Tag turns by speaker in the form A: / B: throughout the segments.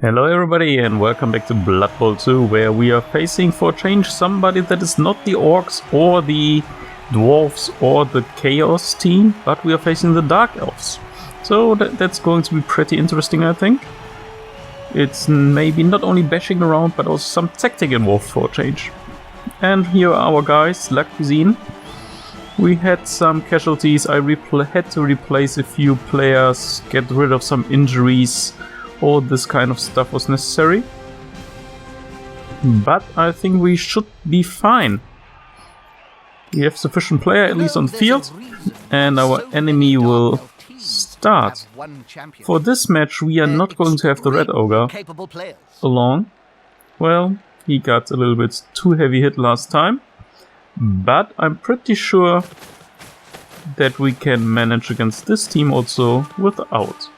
A: Hello everybody and welcome back to Blood Bowl 2, where we are facing for a change somebody that is not the Orcs or the Dwarves or the Chaos team, but we are facing the Dark Elves. So that's going to be pretty interesting, I think. It's maybe not only bashing around, but also some tactic involved for a change. And here are our guys, La Cuisine. We had some casualties, I had to replace a few players, get rid of some injuries. All this kind of stuff was necessary. But I think we should be fine. We have sufficient player, at least on the field, and our enemy will start. For this match we are not going to have the Red Ogre along. Well, he got a little bit too heavy hit last time, but I'm pretty sure that we can manage against this team also without.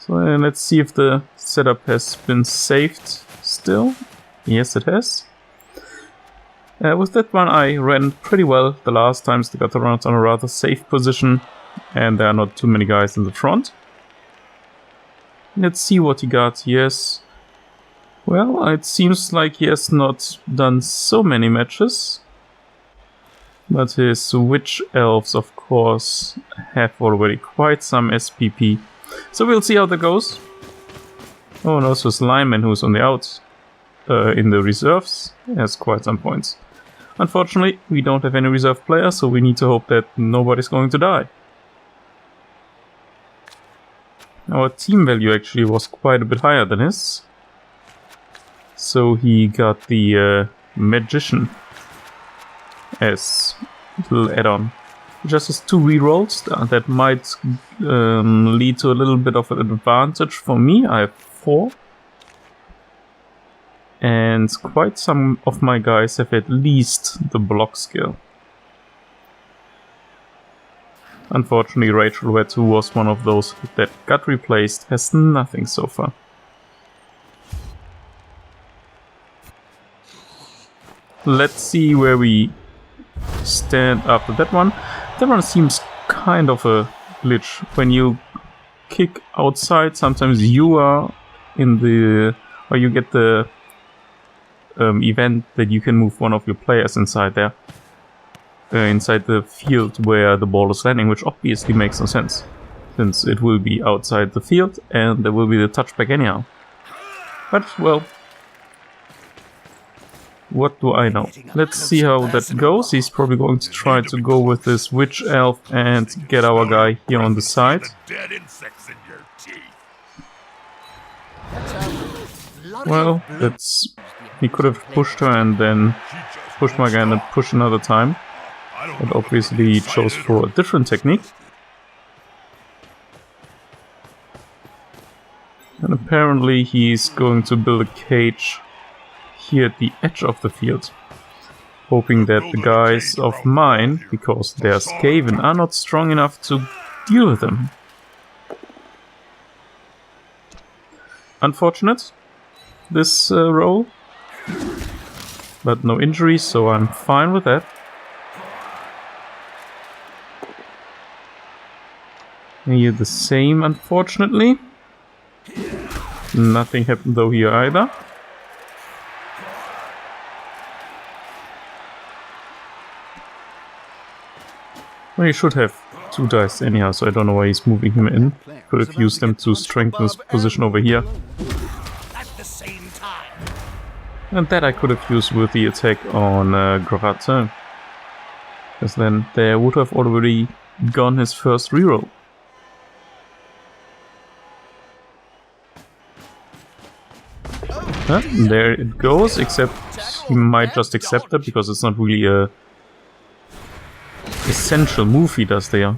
A: So let's see if the setup has been saved still. Yes, it has. With that one I ran pretty well the last times. They got around on a rather safe position and there are not too many guys in the front. Let's see what he got. Yes. Well, it seems like he has not done so many matches. But his Witch Elves, of course, have already quite some SPP. So we'll see how that goes. Oh, and also his lineman, who's on the outs in the reserves, has quite some points. Unfortunately, we don't have any reserve players, so we need to hope that nobody's going to die. Our team value actually was quite a bit higher than his. So he got the Magician as a little add-on. Just has 2 rerolls that might lead to a little bit of an advantage for me. I have 4. And quite some of my guys have at least the block skill. Unfortunately, Rachel Red, who was one of those that got replaced, has nothing so far. Let's see where we stand after that one. That one seems kind of a glitch. When you kick outside, sometimes you are in the... or you get the event that you can move one of your players inside there. Inside the field where the ball is landing, which obviously makes no sense. Since it will be outside the field and there will be the touchback anyhow. But, well... what do I know? Let's see how that goes. He's probably going to try to go with this Witch Elf and get our guy here on the side. Well, that's... he could have pushed her and then pushed my guy and then pushed another time. But obviously he chose for a different technique. And apparently he's going to build a cage here at the edge of the field, hoping that the guys of mine, because they're Skaven, are not strong enough to deal with them. Unfortunate, this roll, but no injuries, so I'm fine with that. Here the same, unfortunately. Nothing happened though here either. Well, he should have 2 dice anyhow, so I don't know why he's moving him in. Could have used them to strengthen his position over here. And that I could have used with the attack on Gratin. Because then there would have already gone his first reroll. There it goes, except he might just accept it because it's not really a essential move he does there.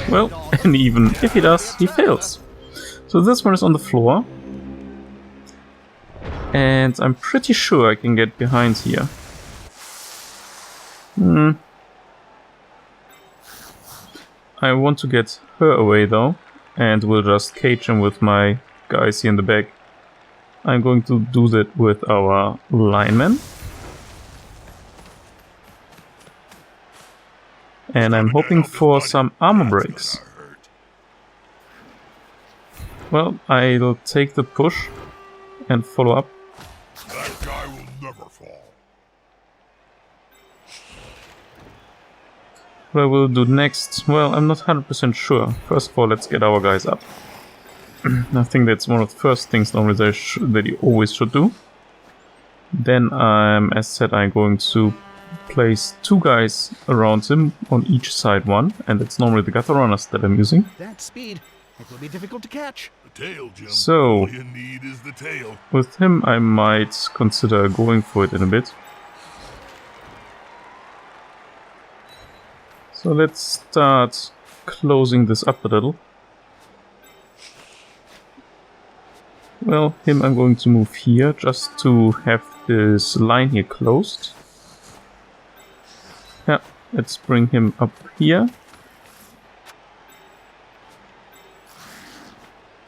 A: Well, and even if he does, he fails. So this one is on the floor. And I'm pretty sure I can get behind here. I want to get her away though. And we'll just cage him with my guys here in the back. I'm going to do that with our linemen. And I'm hoping for some armor breaks. Well, I'll take the push and follow up.
B: That guy will never fall.
A: What I will do next, well, I'm not 100% sure. First of all, let's get our guys up. I think that's one of the first things normally that you always should do. Then as said, I'm going to place 2 guys around him, on each side one, and it's normally the gutter runners that I'm using.
C: That speed, it will be difficult to catch.
B: The tail, Jim.
A: So,
B: all you need is the tail.
A: With him I might consider going for it in a bit. So let's start closing this up a little. Well, him I'm going to move here, just to have this line here closed. Yeah, let's bring him up here.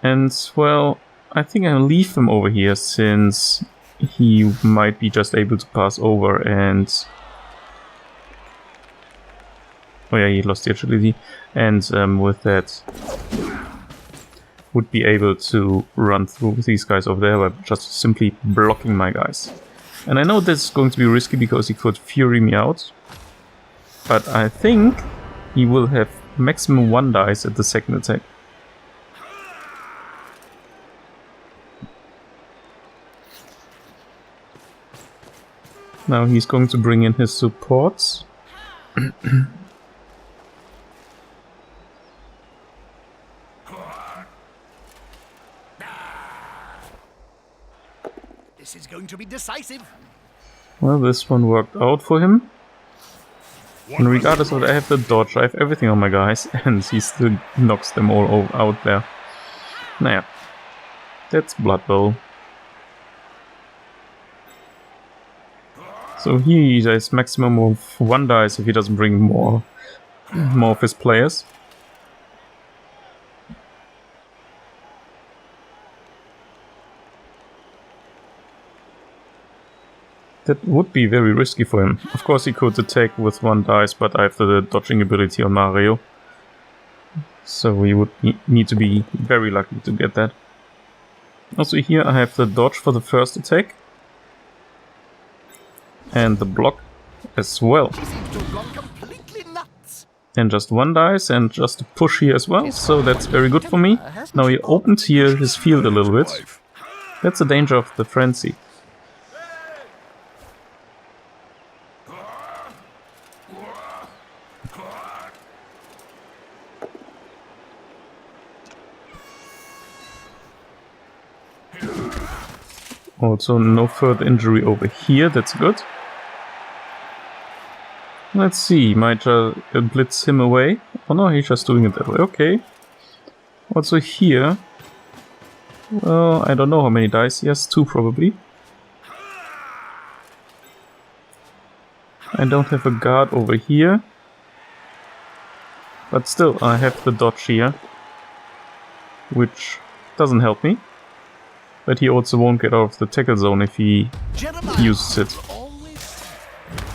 A: And, well, I think I'll leave him over here, since he might be just able to pass over and... Oh yeah, he lost the agility. And with that, would be able to run through these guys over there by just simply blocking my guys. And I know this is going to be risky because he could fury me out. But I think he will have maximum 1 dice at the second attack. Now he's going to bring in his supports.
C: This is going to be decisive.
A: Well, this one worked out for him. And regardless of that, I have the dodge, I have everything on my guys, and he still knocks them all out there. Naja, that's Blood Bowl. So he has maximum of 1 dice if he doesn't bring more of his players. That would be very risky for him. Of course he could attack with 1 dice, but I have the dodging ability on Mario. So we would need to be very lucky to get that. Also here I have the dodge for the first attack. And the block as well. And just 1 dice and just a push here as well, so that's very good for me. Now he opened here his field a little bit. That's the danger of the frenzy. Also no further injury over here, that's good. Let's see, might blitz him away. Oh no, he's just doing it that way, okay. Also here, well, I don't know how many dice he has, 2 probably. I don't have a guard over here. But still, I have the dodge here, which doesn't help me. But he also won't get out of the tackle zone if he uses it.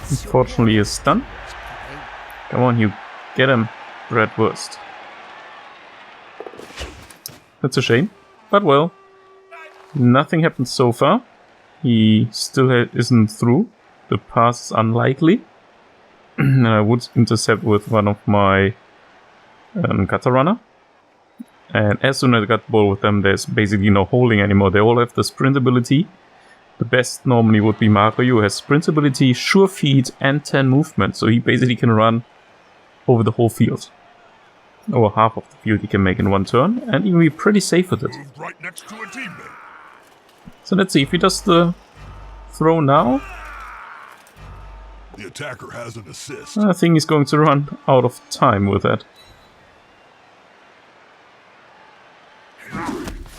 A: Unfortunately, he is stunned. Come on, you get him, Bratwurst. That's a shame, but well, nothing happened so far. He still isn't through. The pass is unlikely. And I would intercept with one of my gutter runner. And as soon as I got the ball with them, there's basically no holding anymore. They all have the sprint ability. The best normally would be Mario, who has sprint ability, sure feet, and 10 movement. So he basically can run over the whole field. Or half of the field he can make in 1 turn, and even be pretty safe with it.
B: Right next to a teammate.
A: So let's see, if he does the throw now,
B: the attacker has an assist.
A: I think he's going to run out of time with that.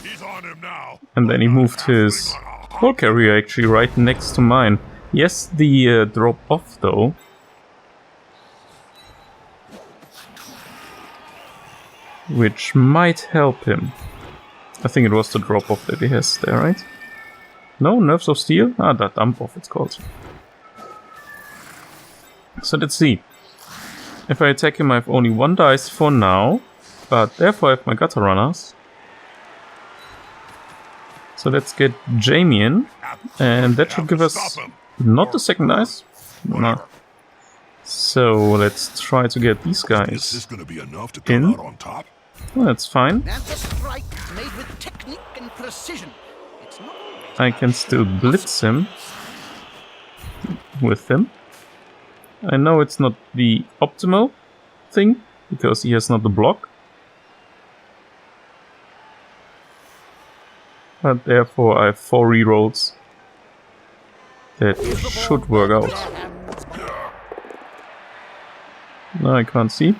B: He's on him now.
A: And then he moved his ball carrier actually right next to mine. Yes, the drop off though. Which might help him. I think it was the drop off that he has there, right? No, Nerves of Steel? Ah, that dump off it's called. So let's see. If I attack him I have only 1 dice for now. But therefore I have my gutter runners. So let's get Jamie in, and that should give us not the second dice. No. So let's try to get these
B: Is
A: guys
B: this gonna be enough to come
A: in.
B: out on top?
A: Well, that's fine.
C: That's a strike made with technique and precision. It's not always
A: I can still blitz him with him. I know it's not the optimal thing, because he has not the block. But therefore I have 4 rerolls. That should work out. No, I can't see.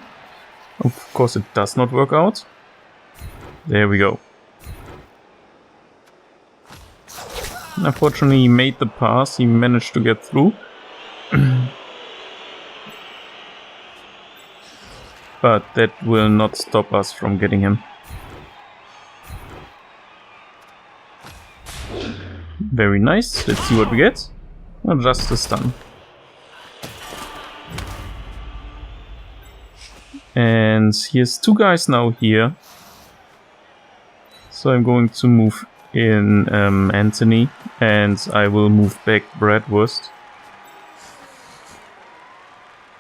A: Of course it does not work out. There we go. Unfortunately he made the pass, he managed to get through. But that will not stop us from getting him. Very nice, let's see what we get. Oh, just a stun. And he has 2 guys now here. So I'm going to move in Anthony, and I will move back Bradwurst.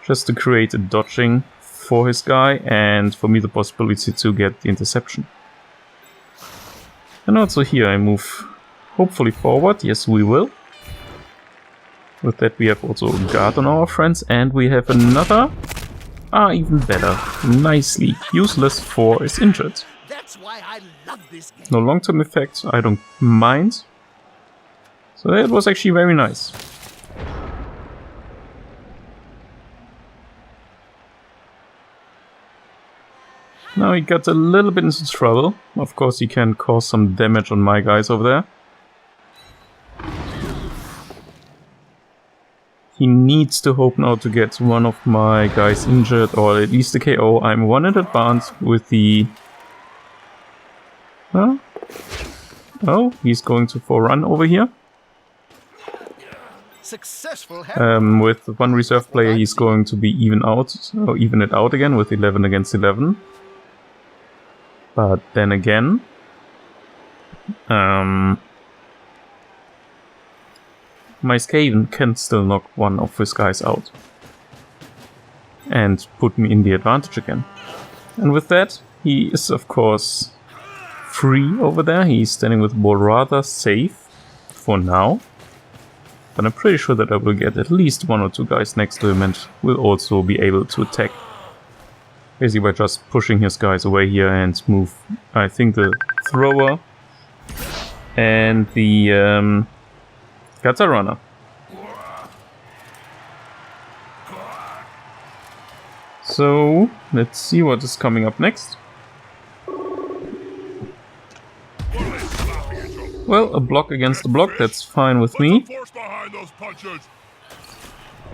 A: Just to create a dodging for his guy, and for me the possibility to get the interception. And also here I move hopefully forward. Yes, we will. With that we have also a guard on our friends, and we have another... even better. Nicely. Useless 4 is injured.
C: That's why I love this game.
A: No long-term effects, I don't mind. So that was actually very nice. Now he got a little bit into trouble. Of course he can cause some damage on my guys over there. He needs to hope now to get one of my guys injured, or at least a KO. I'm 1 in advance with the... Huh? Oh, he's going to for run over here.
C: Successful.
A: With 1 reserve player he's going to be even out, or even it out again with 11 against 11. But then again... my Skaven can still knock one of his guys out. And put me in the advantage again. And with that, he is of course free over there. He's standing with the ball rather safe for now. But I'm pretty sure that I will get at least 1 or 2 guys next to him and will also be able to attack. Basically by just pushing his guys away here and move, I think, the thrower and the gutter runner. So let's see what is coming up next. Well, a block against a block, that's fine with me.
B: Force behind those punches.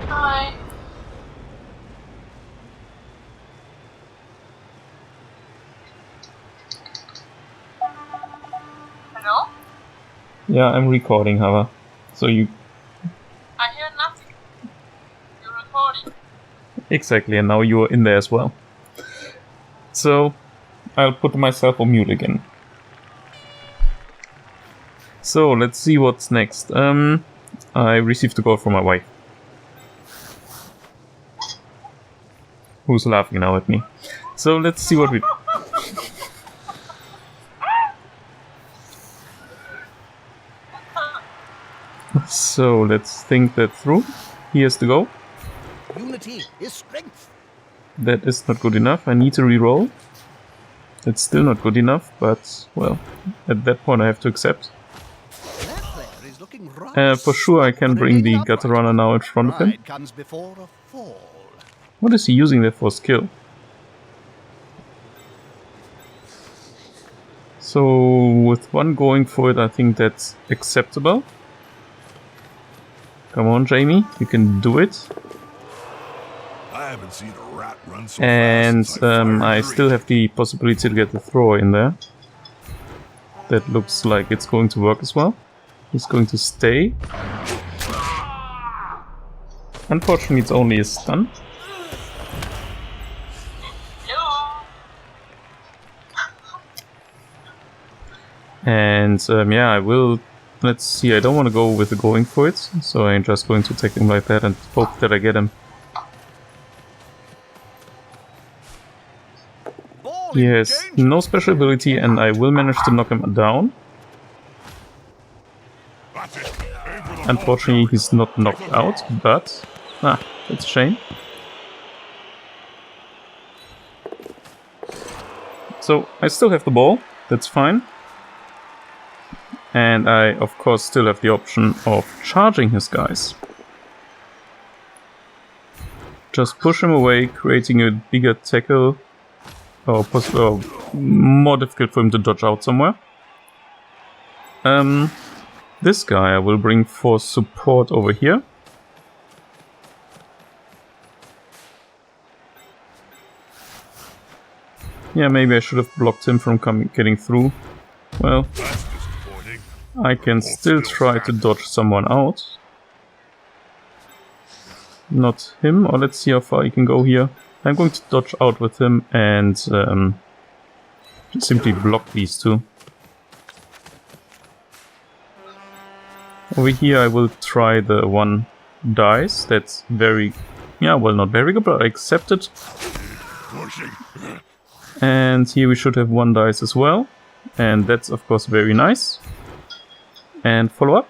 D: Hi. Hello?
A: Yeah, I'm recording, Hava. So you...
D: I hear nothing. You're recording.
A: Exactly, and now you're in there as well. So, I'll put myself on mute again. So, let's see what's next. I received a call from my wife. Who's laughing now at me. So, let's see what we... So, let's think that through. Here's the go.
C: Unity is strength.
A: That is not good enough. I need to reroll. It's still not good enough, but, well, at that point I have to accept.
C: That player is looking rather
A: For sure I can bring the gutter runner now in front of him.
C: Pride comes before a fall.
A: What is he using there for skill? So, with 1 going for it, I think that's acceptable. Come on, Jamie, you can do it.
B: I haven't seen a rat run so
A: And
B: fast since I fired
A: I
B: 3.
A: still have the possibility to get the thrower in there. That looks like it's going to work as well. He's going to stay. Unfortunately, it's only a stun. And yeah, I will. Let's see, I don't want to go with the going for it, so I'm just going to take him like that and hope that I get him. He has no special ability, and I will manage to knock him down. Unfortunately, he's not knocked out, but that's a shame. So I still have the ball, that's fine. And I, of course, still have the option of charging his guys. Just push him away, creating a bigger tackle, or more difficult for him to dodge out somewhere. This guy I will bring for support over here. Yeah, maybe I should have blocked him from getting through. Well, I can still try to dodge someone out. Not him, or let's see how far he can go here. I'm going to dodge out with him and simply block these two. Over here I will try the one dice. That's very, yeah, well, not very good, but I accept it. And here we should have one dice as well. And that's of course very nice. And follow up.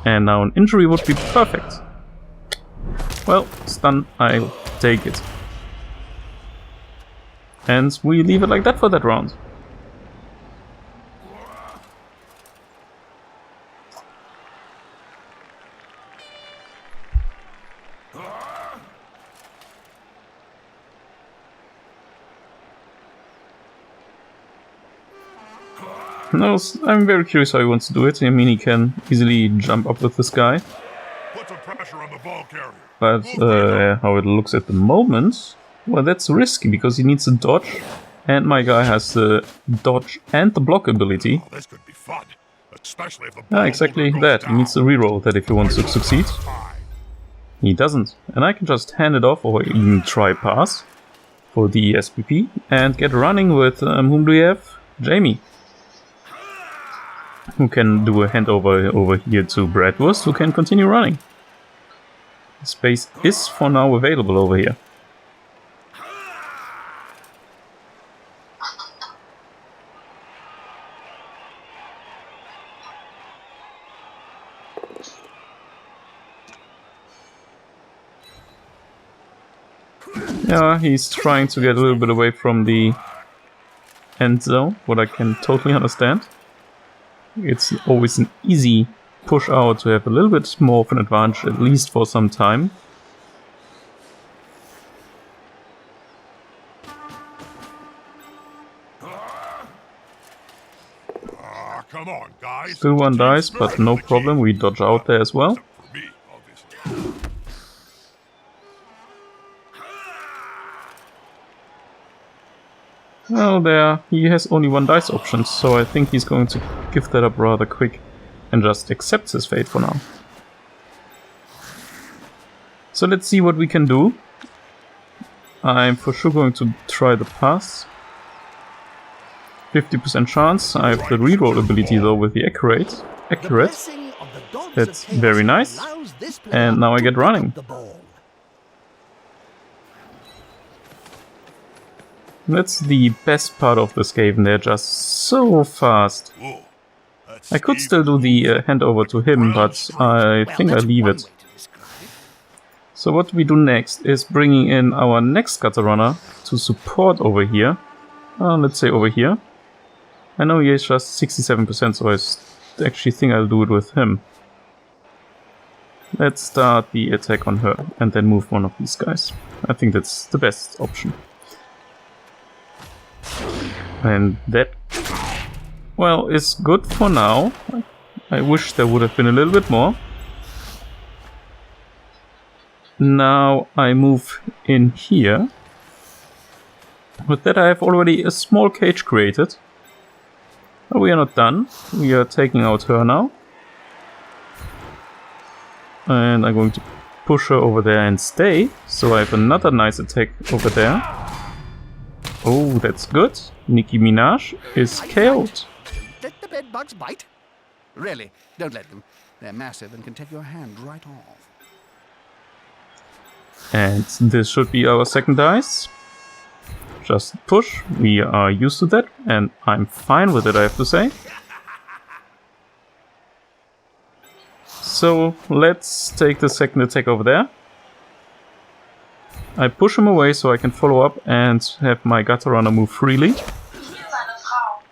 A: And now an injury would be perfect. Well, stun, I'll take it. And we leave it like that for that round. No, I'm very curious how he wants to do it. I mean, he can easily jump up with this guy.
B: Put some pressure on the ball carrier.
A: But how it looks at the moment, well, that's risky because he needs to dodge, and my guy has the dodge and the block ability.
B: Oh, this could be fun, especially if the ball
A: Exactly
B: goes
A: that.
B: down.
A: He needs to reroll that if he wants to succeed. He doesn't, and I can just hand it off or even try pass for the SPP and get running with whom do we have? Jamie, who can do a handover over here to Bratwurst, who can continue running. Space is for now available over here. Yeah, he's trying to get a little bit away from the end zone, what I can totally understand. It's always an easy push out to have a little bit more of an advantage, at least for some time.
B: Come on, guys.
A: Still one dice, but no problem, we dodge out there as well.
B: For me, obviously.
A: Well, there, he has only one dice option, so I think he's going to give that up rather quick and just accept his fate for now. So let's see what we can do. I'm for sure going to try the pass. 50% chance. I have the reroll ability though with the accurate. That's very nice. And now I get running. That's the best part of this Skaven, they're just so fast.
B: Whoa, that's
A: I could
B: Steve.
A: still do the handover to him, but I think I leave it. So what we do next is bringing in our next gutter runner to support over here. Let's say over here. I know he is just 67%, so I actually think I'll do it with him. Let's start the attack on her and then move one of these guys. I think that's the best option. And that, well, is good for now. I wish there would have been a little bit more. Now I move in here. With that I have already a small cage created. But we are not done. We are taking out her now. And I'm going to push her over there and stay. So I have another nice attack over there. Oh, that's good. Nicki Minaj is KO'd.
C: bed bugs bite? Really, don't let them. They're massive and can take your hand right off.
A: And this should be our second dice. Just push. We are used to that, and I'm fine with it, I have to say. So let's take the second attack over there. I push him away so I can follow up and have my gutter runner move freely.
D: Hier ist eine Frau.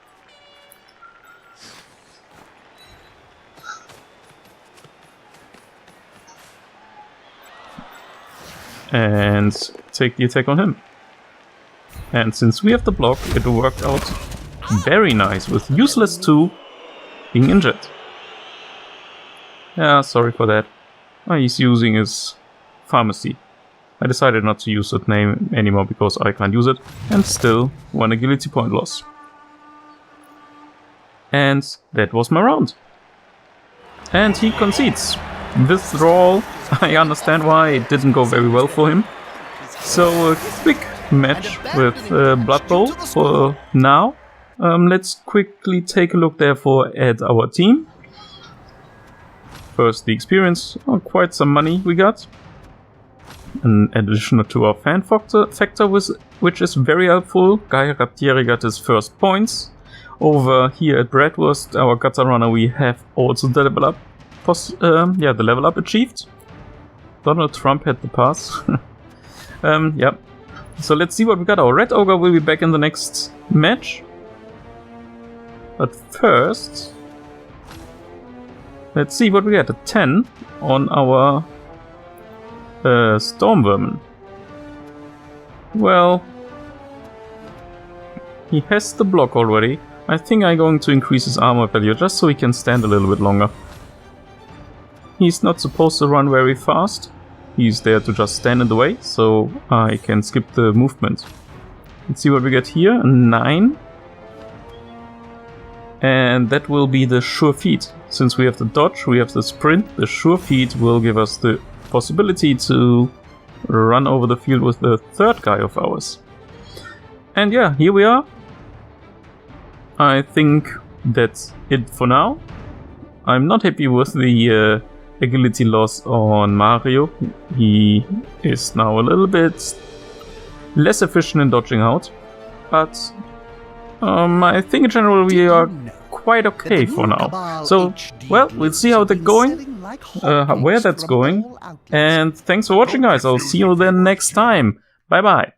A: And take the attack on him. And since we have the block, it worked out very nice with Useless 2 being injured. Yeah, sorry for that. He's using his pharmacy. I decided not to use that name anymore because I can't use it, and still 1 agility point loss. And that was my round. And he concedes. Withdrawal, I understand why it didn't go very well for him. So a quick match with Blood Bowl for now. Let's quickly take a look therefore at our team. First the experience, quite some money we got. An addition to our fan factor, which is very helpful. Guy Raptieri got his first points. Over here at Bratwurst, our gutter runner, we have also the level up, the level up achieved. Donald Trump had the pass. Yeah. So let's see what we got. Our Red Ogre will be back in the next match. But first, let's see what we got. A 10 on our Storm Vermin. Well, he has the block already. I think I'm going to increase his armor value just so he can stand a little bit longer. He's not supposed to run very fast. He's there to just stand in the way, so I can skip the movement. Let's see what we get here. A 9. And that will be the Sure Feet. Since we have the dodge, we have the sprint, the Sure Feet will give us the possibility to run over the field with the third guy of ours. And yeah, here we are. I think that's it for now. I'm not happy with the agility loss on Mario. He is now a little bit less efficient in dodging out, but I think in general we are quite okay for now. So, well, we'll see how that's going, where that's going, and thanks for watching, guys. I'll see you then next time. Bye bye.